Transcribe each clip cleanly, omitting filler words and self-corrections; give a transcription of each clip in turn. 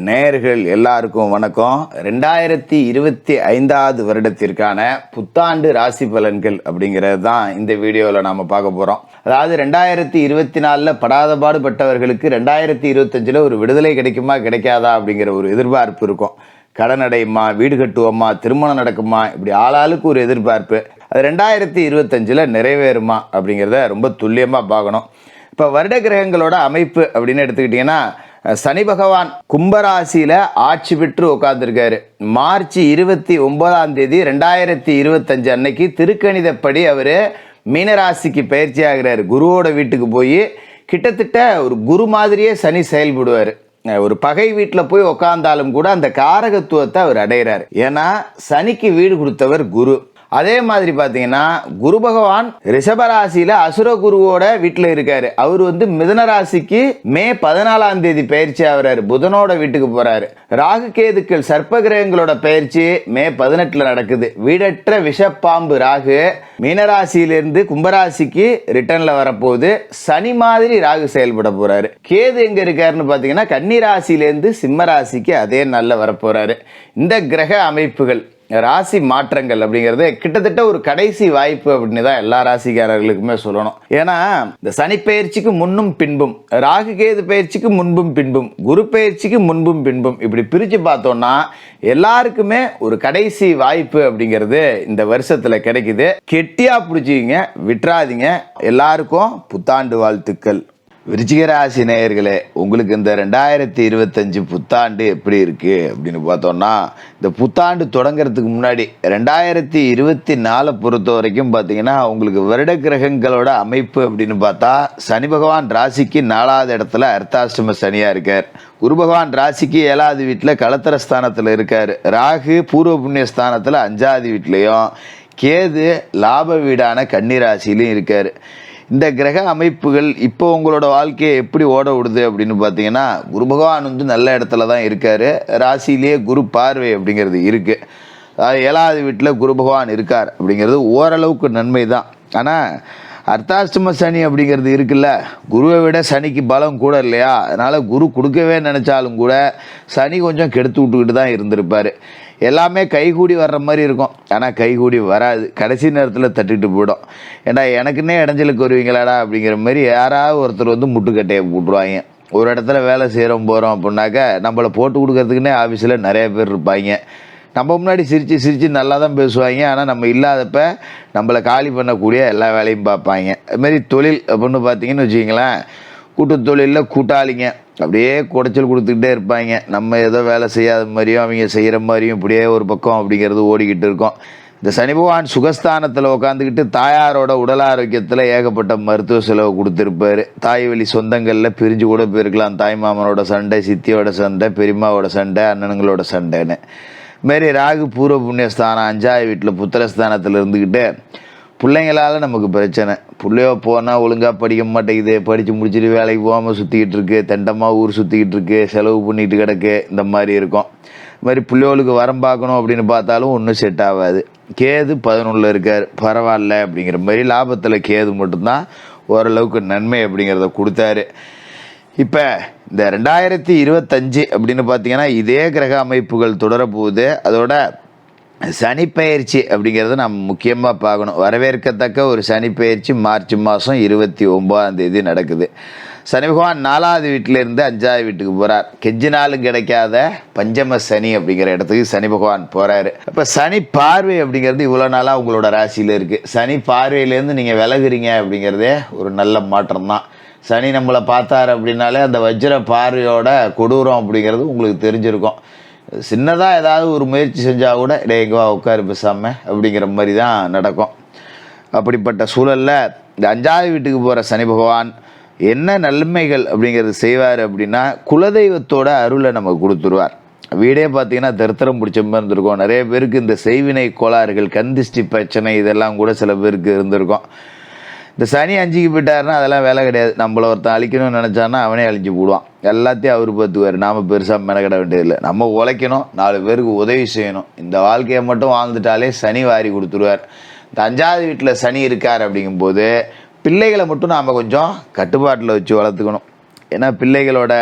நேயர்கள் எல்லாருக்கும் வணக்கம். 2025வது வருடத்திற்கான புத்தாண்டு ராசி பலன்கள் அப்படிங்கிறது தான் இந்த வீடியோவில் நாம் பார்க்க போகிறோம். அதாவது 2024 படாத பாடுபட்டவர்களுக்கு 2025 ஒரு விடுதலை கிடைக்குமா கிடைக்காதா அப்படிங்கிற ஒரு எதிர்பார்ப்பு இருக்கும். கடன் அடையுமா, வீடு கட்டுவோமா, திருமணம் நடக்குமா, இப்படி ஆளாளுக்கு ஒரு எதிர்பார்ப்பு. அது 2025 நிறைவேறுமா அப்படிங்கிறத ரொம்ப துல்லியமாக பார்க்கணும். இப்போ வருட கிரகங்களோட அமைப்பு அப்படின்னு எடுத்துக்கிட்டிங்கன்னா, சனி பகவான் கும்பராசியில் ஆட்சி பெற்று உட்காந்துருக்காரு. மார்ச் 29 2025 அன்னைக்கு திருக்கணிதப்படி அவர் மீனராசிக்கு பயிற்சி ஆகிறார். குருவோட வீட்டுக்கு போய் கிட்டத்தட்ட ஒரு குரு மாதிரியே சனி செயல்படுவார். ஒரு பகை வீட்டில் போய் உக்காந்தாலும் கூட அந்த காரகத்துவத்தை அவர் அடைகிறார். ஏன்னா சனிக்கு வீடு கொடுத்தவர் குரு. அதே மாதிரி பார்த்தீங்கன்னா குரு பகவான் ரிஷபராசியில் அசுர குருவோட வீட்டில் இருக்காரு. அவர் மிதுன ராசிக்கு மே 14 பயிற்சி ஆகிறாரு. புதனோட வீட்டுக்கு போறாரு. ராகு கேதுக்கள் சர்ப்ப கிரகங்களோட பயிற்சி மே 18 நடக்குது. வீடற்ற விஷப்பாம்பு ராகு மீனராசியிலிருந்து கும்பராசிக்கு ரிட்டர்ன்ல வரப்போகுது. சனி மாதிரி ராகு செயல்பட போறாரு. கேது எங்க இருக்காருன்னு பார்த்தீங்கன்னா கன்னி ராசியிலேருந்து சிம்ம ராசிக்கு அதே நல்ல வரப்போறாரு. இந்த கிரக அமைப்புகள் ராசி மாற்றங்கள் அப்படிங்கிறது கிட்டத்தட்ட ஒரு கடைசி வாய்ப்பு அப்படின்னு தான் எல்லா ராசிக்காரர்களுக்குமே சொல்லணும். ஏன்னா இந்த சனி பயிற்சிக்கு முன்னும் பின்பும், ராகு கேது பயிற்சிக்கு முன்பும் பின்பும், குரு பயிற்சிக்கு முன்பும் பின்பும், இப்படி பிரித்து பார்த்தோம்னா எல்லாருக்குமே ஒரு கடைசி வாய்ப்பு அப்படிங்கிறது இந்த வருஷத்துல கிடைக்குது. கெட்டியா பிடிச்சிங்க, விட்டுறாதீங்க. எல்லாருக்கும் புத்தாண்டு வாழ்த்துக்கள். விருச்சிகராசி நேயர்களே, உங்களுக்கு இந்த 2025 புத்தாண்டு எப்படி இருக்கு அப்படின்னு பார்த்தோம்னா, இந்த புத்தாண்டு தொடங்கிறதுக்கு முன்னாடி 2024 பொறுத்த வரைக்கும் பார்த்தீங்கன்னா உங்களுக்கு வருட கிரகங்களோட அமைப்பு அப்படின்னு பார்த்தா சனி பகவான் ராசிக்கு 4வது இடத்துல அர்த்தாஷ்டம சனியா இருக்கார். குரு பகவான் ராசிக்கு 7வது வீட்டில் களத்திர ஸ்தானத்தில் இருக்கார். ராகு பூர்வ புண்ணிய ஸ்தானத்தில் 5வது வீட்லையும், கேது லாப வீடான கன்னி ராசிலையும் இருக்கார். இந்த கிரக அமைப்புகள் இப்போ உங்களோட வாழ்க்கையை எப்படி ஓட விடுது அப்படின்னு பார்த்தீங்கன்னா, குரு பகவான் நல்ல இடத்துல தான் இருக்கார். ராசியிலேயே குரு பார்வை அப்படிங்கிறது இருக்குது. 7வது வீட்டில் குரு பகவான் இருக்கார் அப்படிங்கிறது ஓரளவுக்கு நன்மை தான். ஆனால் அர்த்தாஷ்டம சனி அப்படிங்கிறது இருக்குல்ல, குருவை விட சனிக்கு பலம் கூட இல்லையா? அதனால் குரு கொடுக்கவே நினச்சாலும் கூட சனி கொஞ்சம் கெடுத்து விட்டுக்கிட்டு தான் இருந்திருப்பார். எல்லாமே கைகூடி வர்ற மாதிரி இருக்கும், ஆனால் கைகூடி வராது. கடைசி நேரத்தில் தட்டிட்டு போயிடும். ஏன்னா எனக்குன்னே இடைஞ்சலுக்கு வருவீங்களாடா அப்படிங்கிற மாதிரி யாராவது ஒருத்தர் முட்டுக்கட்டையை போட்டுருவாங்க. ஒரு இடத்துல வேலை செய்கிறோம் போகிறோம் அப்படின்னாக்க நம்மளை போட்டு கொடுக்கறதுக்குன்னே ஆஃபீஸில் நிறைய பேர் இருப்பாங்க. நம்ம முன்னாடி சிரித்து சிரித்து நல்லா தான் பேசுவாங்க. ஆனால் நம்ம இல்லாதப்ப நம்மளை காலி பண்ணக்கூடிய எல்லா வேலையும் பார்ப்பாங்க. அதுமாரி தொழில் அப்படின்னு பார்த்தீங்கன்னு வச்சுக்கிங்களேன், கூட்டு தொழிலில் கூட்டாளிங்க அப்படியே குடைச்சல் கொடுத்துக்கிட்டே இருப்பாங்க. நம்ம ஏதோ வேலை செய்யாத மாதிரியும் அவங்க செய்கிற மாதிரியும் இப்படியே ஒரு பக்கம் அப்படிங்கிறது ஓடிக்கிட்டு இருக்கோம். இந்த சனி பகவான் சுகஸ்தானத்தில் உட்காந்துக்கிட்டு தாயாரோட உடல் ஆரோக்கியத்தில் ஏகப்பட்ட மருத்துவ செலவு கொடுத்துருப்பார். தாய் வழி சொந்தங்களில் பிரிஞ்சு கூட போயிருக்கலாம். தாய் மாமனோட சண்டை, சித்தியோட சண்டை, பெரியம்மாவோட சண்டை, அண்ணனுங்களோட சண்டைன்னு. மாரி ராகு பூர்வ புண்ணிய ஸ்தானம் 5வது வீட்டில் புத்திரஸ்தானத்தில் இருந்துக்கிட்டு பிள்ளைங்களால் நமக்கு பிரச்சனை. பிள்ளையோ போனால் ஒழுங்காக படிக்க மாட்டேங்குது, படித்து முடிச்சுட்டு வேலைக்கு போகாமல் சுற்றிக்கிட்டு இருக்கு, தெண்டமாக ஊர் சுற்றிக்கிட்டு இருக்கு, செலவு பண்ணிட்டு கிடக்கு, இந்த மாதிரி இருக்கும். இது மாதிரி பிள்ளைகளுக்கு வரம் பார்க்கணும் அப்படின்னு பார்த்தாலும் ஒன்றும் செட் ஆகாது. கேது 11 இருக்கார். பரவாயில்ல அப்படிங்கிற மாதிரி லாபத்தில் கேது மட்டும்தான் ஓரளவுக்கு நன்மை அப்படிங்கிறத கொடுத்தாரு. இப்போ இந்த 2025 அப்படின்னு பார்த்தீங்கன்னா இதே கிரக அமைப்புகள் தொடரப்போகுது. அதோட சனி பயிற்சி அப்படிங்கிறத நம்ம முக்கியமாக பார்க்கணும். வரவேற்கத்தக்க ஒரு சனி பயிற்சி மார்ச் மாதம் 29 நடக்குது. சனி பகவான் 4வது வீட்டிலேருந்து 5வது வீட்டுக்கு போகிறார். கெஞ்சினாலும் கிடைக்காத பஞ்சம சனி அப்படிங்கிற இடத்துக்கு சனி பகவான் போகிறாரு. இப்போ சனி பார்வை அப்படிங்கிறது இவ்வளோ நாளாக உங்களோட ராசியில் இருக்குது. சனி பார்வையிலேருந்து நீங்கள் விலகுறீங்க அப்படிங்கிறதே ஒரு நல்ல மாற்றம் தான். சனி நம்மளை பார்த்தார் அப்படின்னாலே அந்த வஜ்ர பார்வையோட கொடூரம் அப்படிங்கிறது உங்களுக்கு தெரிஞ்சிருக்கும். சின்னதாக ஏதாவது ஒரு முயற்சி செஞ்சால் கூட எங்கேவா உட்காரு பேசாமல் அப்படிங்கிற மாதிரி தான் நடக்கும். அப்படிப்பட்ட சூழலில் இந்த 5வது வீட்டுக்கு போகிற சனி பகவான் என்ன நன்மைகள் அப்படிங்கிறது செய்வார் அப்படின்னா, குலதெய்வத்தோட அருளை நமக்கு கொடுத்துருவார். வீடே பார்த்தீங்கன்னா தரித்திரம் பிடிச்ச மாதிரி இருந்திருக்கும். நிறைய பேருக்கு இந்த செய்வினை கோளாறுகள், கந்திஷ்டி பிரச்சனை இதெல்லாம் கூட சில பேருக்கு இருந்திருக்கும். இந்த சனி 5க்கு போயிட்டாருன்னா அதெல்லாம் வேலை கிடையாது. நம்மளை ஒருத்தன் அழிக்கணும்னு நினச்சான்னா அவனே அழிஞ்சு போடுவான். எல்லாத்தையும் அவர் பார்த்துக்குவார். நாம் பெருசாக மெனக்கிட வேண்டியதில்லை. நம்ம உழைக்கணும், 4 பேருக்கு உதவி செய்யணும். இந்த வாழ்க்கையை மட்டும் வாழ்ந்துட்டாலே சனி வாரி கொடுத்துருவார். இந்த 5வது வீட்டில் சனி இருக்கார் அப்படிங்கும்போது பிள்ளைகளை மட்டும் நாம் கொஞ்சம் கட்டுப்பாட்டில் வச்சு வளர்த்துக்கணும். ஏன்னா பிள்ளைகளோட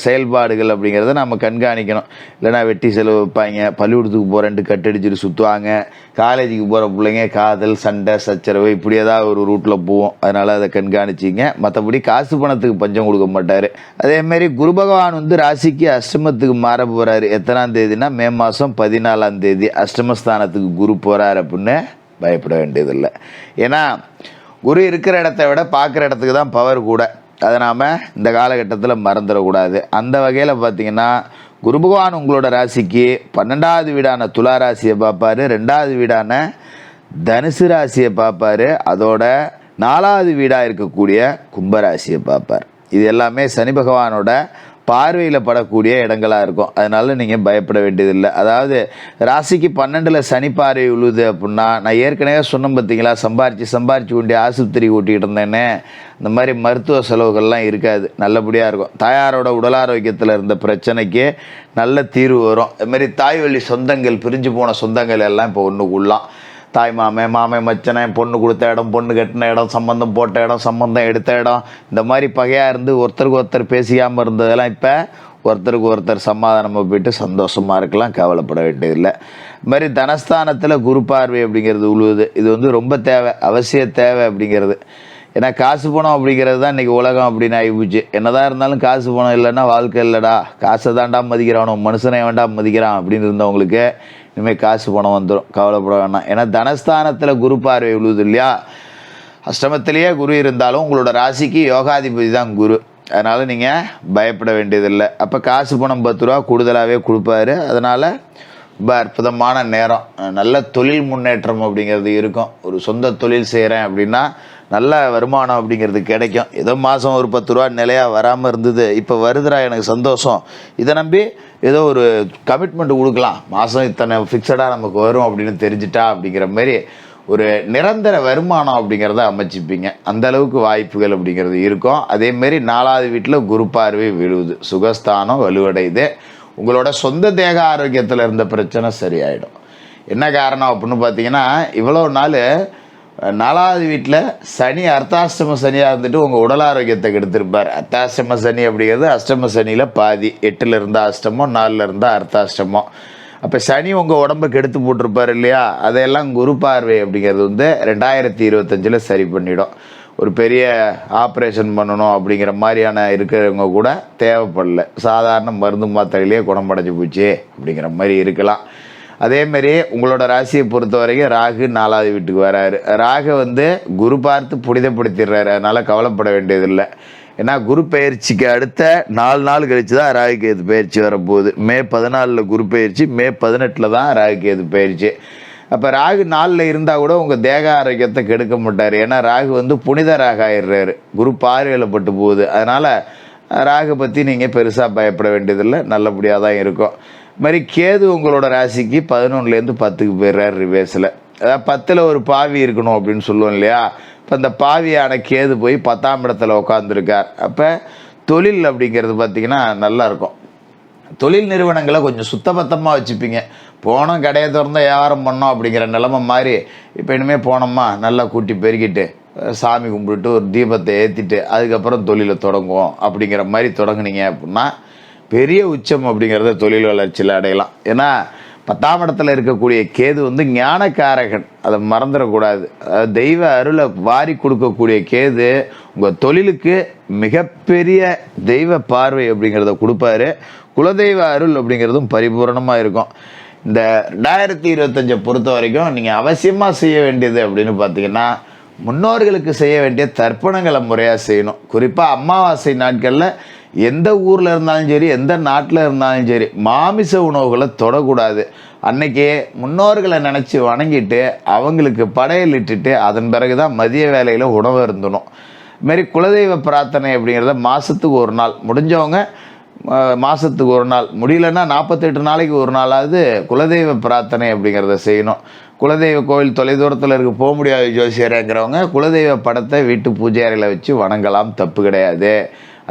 செயல்பாடுகள் அப்படிங்கிறத நம்ம கண்காணிக்கணும். இல்லைனா வெட்டி செலவு வைப்பாங்க, பள்ளிக்கூடத்துக்கு போகிறேன்ட்டு கட்டடிச்சுட்டு சுற்றுவாங்க, காலேஜுக்கு போகிற பிள்ளைங்க காதல் சண்டை சச்சரவு இப்படி ஏதாவது ஒரு ரூட்டில் போவோம். அதனால் அதை கண்காணிச்சிங்க. மற்றபடி காசு பணத்துக்கு பஞ்சம் கொடுக்க மாட்டார். அதேமாரி குரு பகவான் வந்து ராசிக்கு அஷ்டமத்துக்கு மாற போகிறாரு. எத்தனாம் தேதினா மே மாதம் 14ஆம் தேதி அஷ்டமஸ்தானத்துக்கு குரு போகிறார் அப்படின்னு பயப்பட வேண்டியதில்லை. ஏன்னா குரு இருக்கிற இடத்த விட பார்க்குற இடத்துக்கு தான் பவர் கூட. அதை நாம் இந்த காலகட்டத்தில் மறந்துடக்கூடாது. அந்த வகையில் பார்த்திங்கன்னா குரு பகவான் உங்களோட ராசிக்கு 12வது வீடான துலா ராசியை பார்ப்பார், 2வது வீடான தனுசு ராசியை பார்ப்பார், அதோட 4வது வீடாக இருக்கக்கூடிய கும்பராசியை பார்ப்பார். இது எல்லாமே சனி பகவானோட பார்வையில் படக்கூடிய இடங்களாக இருக்கும். அதனால் நீங்கள் பயப்பட வேண்டியதில்லை. அதாவது ராசிக்கு 12ல் சனி பார்வை உழுது அப்படின்னா, நான் ஏற்கனவே சொன்னேன் பார்த்தீங்களா, சம்பாரித்து கொண்டு ஆஸ்பத்திரி ஓட்டிகிட்டு இருந்தேன்னு, இந்த மாதிரி மருத்துவ செலவுகள்லாம் இருக்காது, நல்லபடியாக இருக்கும். தாயாரோட உடல் ஆரோக்கியத்தில் இருந்த பிரச்சனைக்கு நல்ல தீர்வு வரும். அதுமாரி தாய் வழி சொந்தங்கள், பிரிஞ்சு போன சொந்தங்கள் எல்லாம் இப்போ ஒன்றுக்குள்ளாம். தாய் மாமே மச்சனை, பொண்ணு கொடுத்த இடம், பொண்ணு கட்டின இடம், சம்பந்தம் போட்ட இடம், சம்பந்தம் எடுத்த இடம், இந்த மாதிரி பகையாக இருந்து ஒருத்தருக்கு ஒருத்தர் பேசிக்காமல் இருந்ததெல்லாம் இப்போ ஒருத்தருக்கு ஒருத்தர் சமாதானமாக போயிட்டு சந்தோஷமாக இருக்கலாம், கவலைப்பட வேண்டியதில்லை. இது மாதிரி தனஸ்தானத்தில் குரு பார்வை அப்படிங்கிறது உழுவுது. இது வந்து ரொம்ப தேவை, அவசிய தேவை அப்படிங்கிறது. ஏன்னா காசு பணம் அப்படிங்கிறது தான் இன்றைக்கி உலகம் அப்படின்னு ஆகிப்போச்சு. என்னதான் இருந்தாலும் காசு பணம் இல்லைன்னா வாழ்க்கை இல்லைடா, காசை தாண்டா மதிக்கிறானோ, மனுஷனை வேண்டாம் மதிக்கிறான் அப்படின்னு இருந்தவங்களுக்கு இனிமேல் காசு பணம் வந்துடும், கவலைப்பட வேணாம். ஏன்னா தனஸ்தானத்தில் குரு பார்வை விழுவுது இல்லையா. அஷ்டமத்திலேயே குரு இருந்தாலும் உங்களோட ராசிக்கு யோகாதிபதி தான் குரு. அதனால் நீங்கள் பயப்பட வேண்டியதில்லை. அப்போ காசு பணம் 10 ரூபா கூடுதலாகவே கொடுப்பாரு. அதனால் ரொம்ப அற்புதமான நேரம். நல்ல தொழில் முன்னேற்றம் அப்படிங்கிறது இருக்கும். ஒரு சொந்த தொழில் செய்கிறேன் அப்படின்னா நல்ல வருமானம் அப்படிங்கிறது கிடைக்கும். ஏதோ மாதம் ஒரு 10 ரூபா நிலையாக வராமல் இருந்தது, இப்போ வருதுடா எனக்கு சந்தோஷம், இதை நம்பி ஏதோ ஒரு கமிட்மெண்ட் கொடுக்கலாம், மாதம் இத்தனை ஃபிக்ஸடாக நமக்கு வரும் அப்படின்னு தெரிஞ்சிட்டா அப்படிங்கிற மாதிரி ஒரு நிரந்தர வருமானம் அப்படிங்கிறத அமைச்சிப்பீங்க. அந்த அளவுக்கு வாய்ப்புகள் அப்படிங்கிறது இருக்கும். அதேமாரி 4வது வீட்டில் குரு பார்வை விழுவுது, சுகஸ்தானம் வலுவடையுது. உங்களோட சொந்த தேக ஆரோக்கியத்தில் இருந்த பிரச்சனை சரியாயிடும். என்ன காரணம் அப்படின்னு பார்த்தீங்கன்னா, இவ்வளோ நாள் 4வது வீட்டில் சனி அர்த்தாஷ்டம சனியாக இருந்துட்டு உங்கள் உடல் ஆரோக்கியத்தை கெடுத்திருப்பார். அர்த்தாஷ்டம சனி அப்படிங்கிறது அஷ்டம சனியில் பாதி, 8ல் இருந்தால் அஷ்டமம், 4ல் இருந்தால் அர்த்தாஷ்டமம். அப்போ சனி உங்கள் உடம்பை கெடுத்து போட்டிருப்பார் இல்லையா, அதையெல்லாம் குரு பார்வை அப்படிங்கிறது வந்து 2025 சரி பண்ணிடும். ஒரு பெரிய ஆப்ரேஷன் பண்ணணும் அப்படிங்கிற மாதிரியான இருக்கிறவங்க கூட தேவைப்படல, சாதாரண மருந்து மாத்திரையிலேயே குணமடைஞ்சு போச்சு அப்படிங்கிற மாதிரி இருக்கலாம். அதேமாரி உங்களோட ராசியை பொறுத்த வரைக்கும் ராகு 4வது வீட்டுக்கு வராரு. ராகு வந்து குரு பார்த்து புனிதப்படுத்திடுறாரு. அதனால் கவலைப்பட வேண்டியதில்லை. ஏன்னா குரு பயிற்சிக்கு அடுத்த 4 நாள் கழித்து தான் ராகு கேது பயிற்சி வரப்போகுது. மே 14 குரு பயிற்சி, மே 18 தான் ராகு கேது பயிற்சி. அப்போ ராகு 4ல் இருந்தால் கூட உங்கள் தேக ஆரோக்கியத்தை கெடுக்க மாட்டார். ஏன்னா ராகு வந்து புனித ராகு ஆயிடுறாரு, குரு பார்வையில் பட்டு போகுது. அதனால் ராகு பற்றி நீங்கள் பெருசாக பயப்பட வேண்டியதில்லை, நல்லபடியாக தான் இருக்கும். இது மாதிரி கேது உங்களோட ராசிக்கு 11லேருந்து 10க்கு போயிடுறாரு ரிவேர்ஸில். அதாவது 10ல் ஒரு பாவி இருக்கணும் அப்படின்னு சொல்லுவோம் இல்லையா. இப்போ அந்த பாவியான கேது போய் 10ஆம் இடத்துல உட்காந்துருக்கார். அப்போ தொழில் அப்படிங்கிறது பார்த்திங்கன்னா நல்லாயிருக்கும். தொழில் நிறுவனங்களை கொஞ்சம் சுத்தபத்தமாக வச்சுப்பீங்க. போனோம் கடையை திறந்தால் வியாபாரம் பண்ணோம் அப்படிங்கிற நிலமை மாதிரி இப்போ இனிமேல் போனோமா நல்லா கூட்டி பெருக்கிட்டு சாமி கும்பிட்டுட்டு ஒரு தீபத்தை ஏற்றிட்டு அதுக்கப்புறம் தொழிலை தொடங்குவோம் அப்படிங்கிற மாதிரி தொடங்குனீங்க அப்படின்னா பெரிய உச்சம் அப்படிங்கிறத தொழில் வளர்ச்சியில் அடையலாம். ஏன்னா 10ஆம் இடத்துல இருக்கக்கூடிய கேது வந்து ஞானக்காரகன், அதை மறந்துடக்கூடாது. அதாவது தெய்வ அருளை வாரி கொடுக்கக்கூடிய கேது உங்கள் தொழிலுக்கு மிகப்பெரிய தெய்வ பார்வை அப்படிங்கிறத கொடுப்பாரு. குலதெய்வ அருள் அப்படிங்கிறதும் பரிபூரணமாக இருக்கும். இந்த 2025 பொறுத்த வரைக்கும் நீங்கள் அவசியமாக செய்ய வேண்டியது அப்படின்னு பார்த்தீங்கன்னா, முன்னோர்களுக்கு செய்ய வேண்டிய தர்ப்பணங்களை முறையாக செய்யணும். குறிப்பாக அமாவாசை நாட்களில் எந்த ஊரில் இருந்தாலும் சரி, எந்த நாட்டில் இருந்தாலும் சரி, மாமிச உணவுகளை தொடக்கூடாது. அன்னைக்கு முன்னோர்களை நினச்சி வணங்கிட்டு அவங்களுக்கு படையல் இட்டுட்டு அதன் பிறகு தான் மதிய வேலையில் உணவு இருந்தணும். இதுமாரி குலதெய்வ பிரார்த்தனை அப்படிங்கிறத மாதத்துக்கு ஒரு நாள், முடிஞ்சவங்க மாதத்துக்கு ஒரு நாள், முடியலன்னா 48 நாளைக்கு ஒரு நாளாவது குலதெய்வ பிரார்த்தனை அப்படிங்கிறத செய்யணும். குலதெய்வ கோவில் தொலைதூரத்தில் இருக்க போக முடியாது ஜோசியரங்கிறவங்க குலதெய்வ படத்தை வீட்டு பூஜை அறையில் வச்சு வணங்கலாம், தப்பு கிடையாது.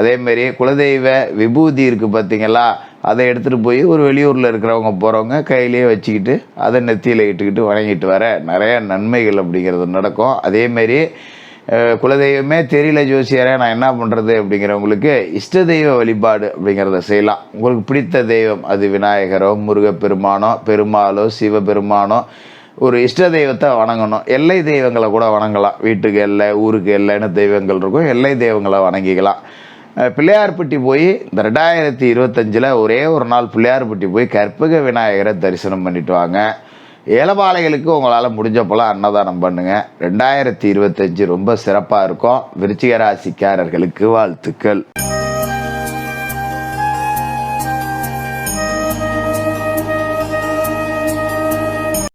அதேமாரி குலதெய்வ விபூதி இருக்குது பார்த்தீங்களா, அதை எடுத்துகிட்டு போய் ஒரு வெளியூரில் இருக்கிறவங்க போகிறவங்க கையிலேயே வச்சுக்கிட்டு அதை நெத்தியில் இட்டுக்கிட்டு வணங்கிட்டு வர நிறைய நன்மைகள் அப்படிங்கிறது நடக்கும். அதேமாரி குலதெய்வமே தெரியல ஜோசியரே நான் என்ன பண்ணுறது அப்படிங்கிறவங்களுக்கு இஷ்ட தெய்வ வழிபாடு அப்படிங்கிறத செய்யலாம். உங்களுக்கு பிடித்த தெய்வம் அது விநாயகரோ முருகப்பெருமானோ பெருமாளோ சிவபெருமானோ ஒரு இஷ்ட தெய்வத்தை வணங்கணும். எல்லை தெய்வங்களை கூட வணங்கலாம். வீட்டுக்கு எல்லை ஊருக்கு எல்லைன்னு தெய்வங்கள் இருக்கும், எல்லை தெய்வங்களை வணங்கிக்கலாம். பிள்ளையார்பட்டி போய் இந்த 2025 ஒரே ஒரு நாள் பிள்ளையார்பட்டி போய் கற்பக விநாயகரை தரிசனம் பண்ணிட்டு வாங்க. ஏழைபாளைகளுக்கு உங்களால் முடிஞ்ச போல் அன்னதானம் பண்ணுங்கள். 2025 ரொம்ப சிறப்பாக இருக்கும். விருச்சிக ராசிக்காரர்களுக்கு வாழ்த்துக்கள்.